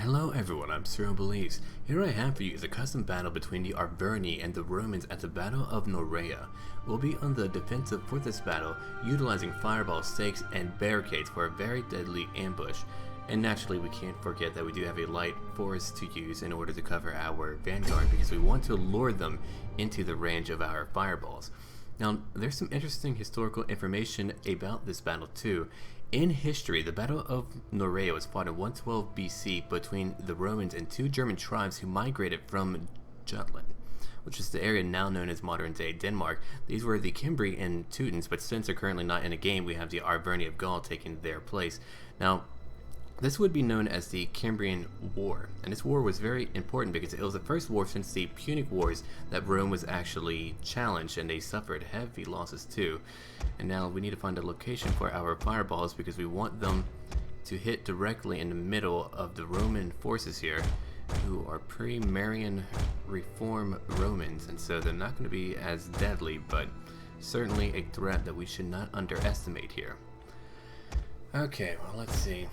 Hello everyone, I'm SurrealBeliefs. Here I have for you is a custom battle between the Arverni and the Romans at the Battle of Norea. We'll be on the defensive for this battle, utilizing fireball stakes and barricades for a very deadly ambush. And naturally we can't forget that we do have a light forest to use in order to cover our vanguard, because we want to lure them into the range of our fireballs. Now, there's some interesting historical information about this battle too. In history, the Battle of Norea was fought in 112 BC between the Romans and two German tribes who migrated from Jutland, which is the area now known as modern-day Denmark. These were the Cimbri and Teutons, but since they're currently not in a game, we have the Arverni of Gaul taking their place. Now, this would be known as the Cambrian War, and this war was very important because it was the first war since the Punic Wars that Rome was actually challenged, and they suffered heavy losses too. And now we need to find a location for our fireballs because we want them to hit directly in the middle of the Roman forces here, who are pre-Marian Reform Romans, and so they're not going to be as deadly, but certainly a threat that we should not underestimate here. Okay, well, let's see.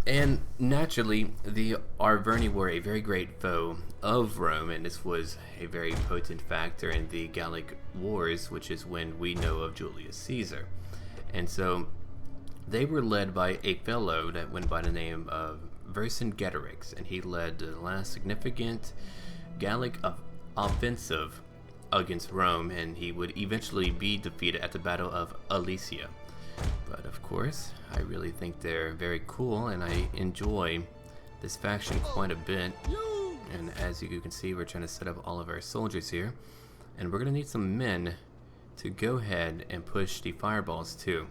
And naturally, the Arverni were a very great foe of Rome, and this was a very potent factor in the Gallic Wars, which is when we know of Julius Caesar. And so they were led by a fellow that went by the name of Vercingetorix, and he led the last significant Gallic offensive against Rome, and he would eventually be defeated at the Battle of Alesia. But of course, I really think they're very cool, and I enjoy this faction quite a bit. And as you can see, we're trying to set up all of our soldiers here, and we're going to need some men to go ahead and push the fireballs too.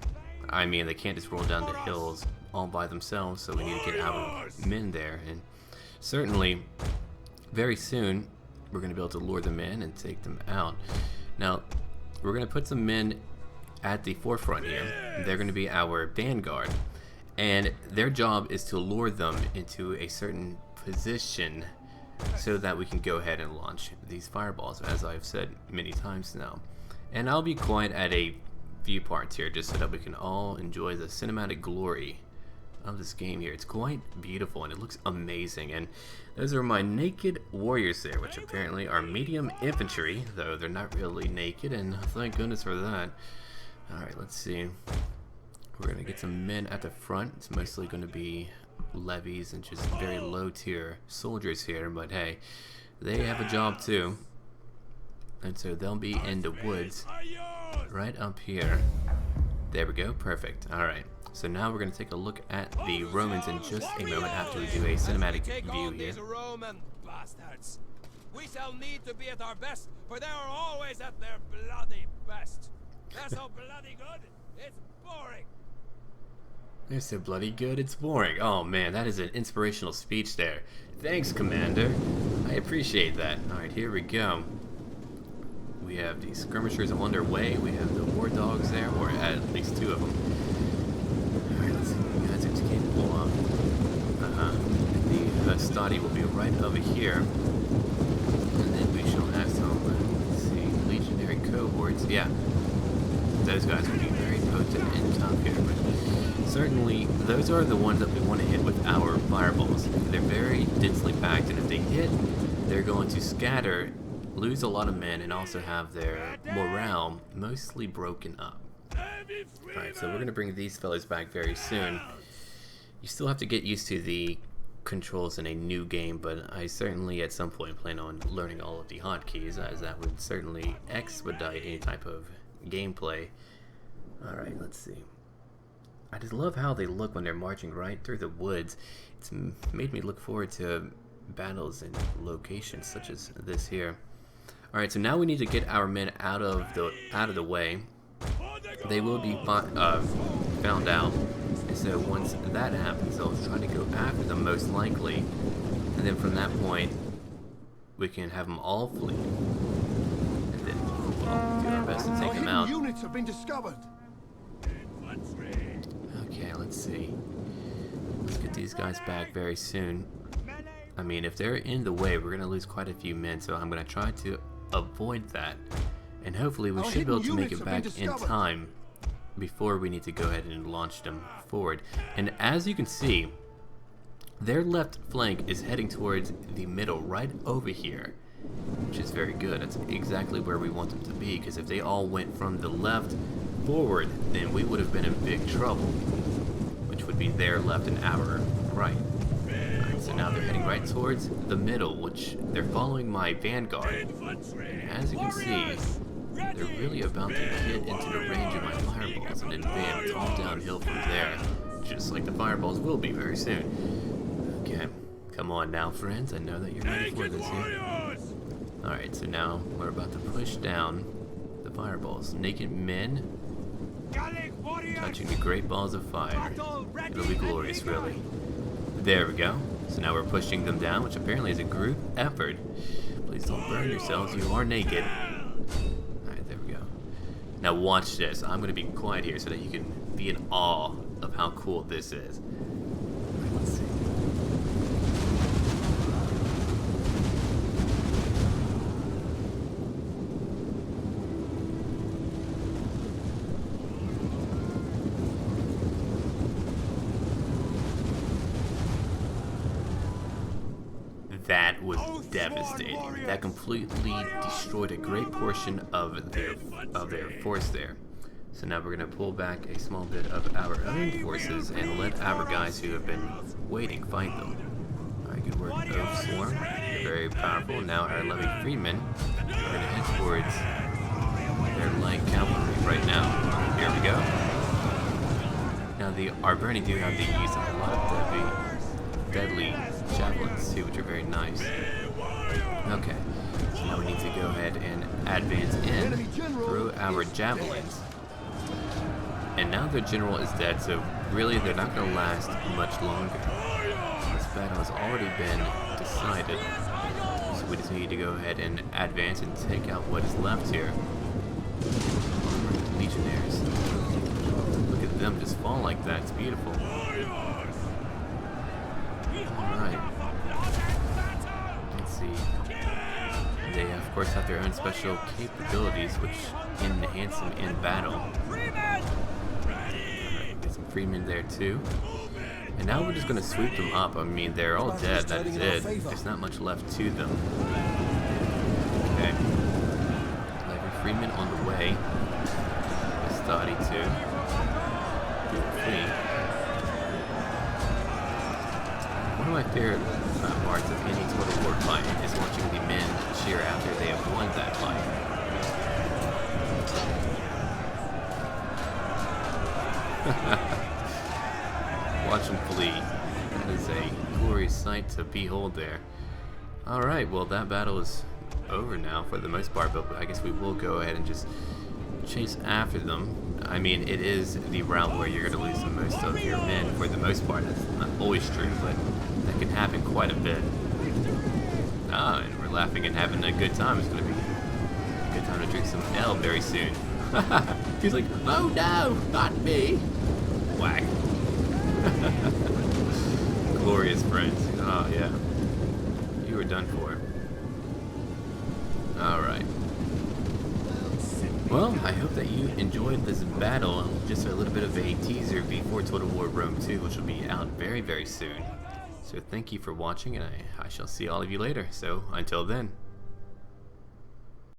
I mean, they can't just roll down the hills all by themselves, so we need to get our men there. And certainly, very soon, we're going to be able to lure them in and take them out. Now, we're going to put some men at the forefront here. They're going to be our vanguard, and their job is to lure them into a certain position so that we can go ahead and launch these fireballs, as I've said many times now. And I'll be quiet at a few parts here just so that we can all enjoy the cinematic glory of this game here. It's quite beautiful and it looks amazing. And those are my naked warriors there, which apparently are medium infantry, though they're not really naked, and thank goodness for that. Alright, let's see. We're going to get some men at the front. It's mostly going to be levies and just very low tier soldiers here, but hey, they have a job too. And so they'll be in the woods right up here. There we go, perfect. Alright, so now we're going to take a look at the Romans in just a moment after we do a cinematic view here. We shall need to be at our best, for they are always at their bloody best. They're so bloody good, it's boring. They're so bloody good, it's boring. Oh man, that is an inspirational speech there. Thanks, Commander. I appreciate that. Alright, here we go. We have the skirmishers on their way. We have the war dogs there, or at least two of them. Alright, let's see what you guys are capable of. The Hastati will be right over here. And then we shall have some, let's see, legionary cohorts. Yeah. Those guys will be very potent and tough here, but certainly those are the ones that we want to hit with our fireballs. They're very densely packed, and if they hit, they're going to scatter, lose a lot of men, and also have their morale mostly broken up. Alright, so we're going to bring these fellas back very soon. You still have to get used to the controls in a new game, but I certainly at some point plan on learning all of the hotkeys, as that would certainly expedite any type of gameplay. Alright, let's see. I just love how they look when they're marching right through the woods. It's made me look forward to battles in locations such as this here. Alright, so now we need to get our men out of the way. They will be found out, and so once that happens, they'll try to go after them most likely, and then from that point we can have them all flee. We'll do our best to take them out. Units have been discovered. Okay, let's see. Let's get these guys back very soon. I mean, if they're in the way, we're going to lose quite a few men, so I'm going to try to avoid that. And hopefully we should be able to make it back in time before we need to go ahead and launch them forward. And as you can see, Their left flank is heading towards the middle, right over here, which is very good. That's exactly where we want them to be, because if they all went from the left forward, then we would have been in big trouble, which would be their left and our right. Alright, so now they're heading right towards the middle, which they're following my vanguard. And as you can see, they're really about to get into the range of my fireballs, and then bam, it's all downhill from there, just like the fireballs will be very soon. Okay, come on now, friends. I know that you're ready for this here. Alright, so now we're about to push down the fireballs. Naked men touching the great balls of fire. It'll be glorious, really. There we go. So now we're pushing them down, which apparently is a group effort. Please don't burn yourselves. You are naked. Alright, there we go. Now watch this. I'm going to be quiet here so that you can be in awe of how cool this is. Let's see. That was devastating. That completely destroyed a great portion of their force there. So now we're going to pull back a small bit of our own forces and let our guys who have been waiting fight them. Alright, good work, Oath Swarm. They're very powerful. Now our Levy Freemen are going to head towards their light cavalry right now. Here we go. Now the Arverni do have the use of a lot of deadly javelins too, which are very nice. Okay, so now we need to go ahead and advance in through our javelins. And now their general is dead, so really they're not going to last much longer. This battle has already been decided, so we just need to go ahead and advance and take out what is left here. Legionnaires. Look at them just fall like that, it's beautiful. Alright. Let's see. They of course have their own special capabilities which enhance them in battle. Alright, get some freemen there too. And now we're just going to sweep them up. I mean, they're all dead, that is it. There's not much left to them. Okay. Levy Freeman on the way. Estadi too. Fleet. One of my favorite parts of any Total War fight is watching the men cheer after they have won that fight. Watch them flee. That is a glorious sight to behold there. Alright, well that battle is over now for the most part, but I guess we will go ahead and just chase after them. I mean, it is the route where you're going to lose the most of your men for the most part. That's not always true, but that can happen quite a bit. Ah, and we're laughing and having a good time. It's going to be a good time to drink some ale very soon. He's like, oh no, not me. Whack. Glorious friends. Oh yeah. You were done for. Alright. Well, I hope that you enjoyed this battle. Just a little bit of a teaser before Total War Rome 2, which will be out very, very soon. So thank you for watching, and I shall see all of you later. So until then.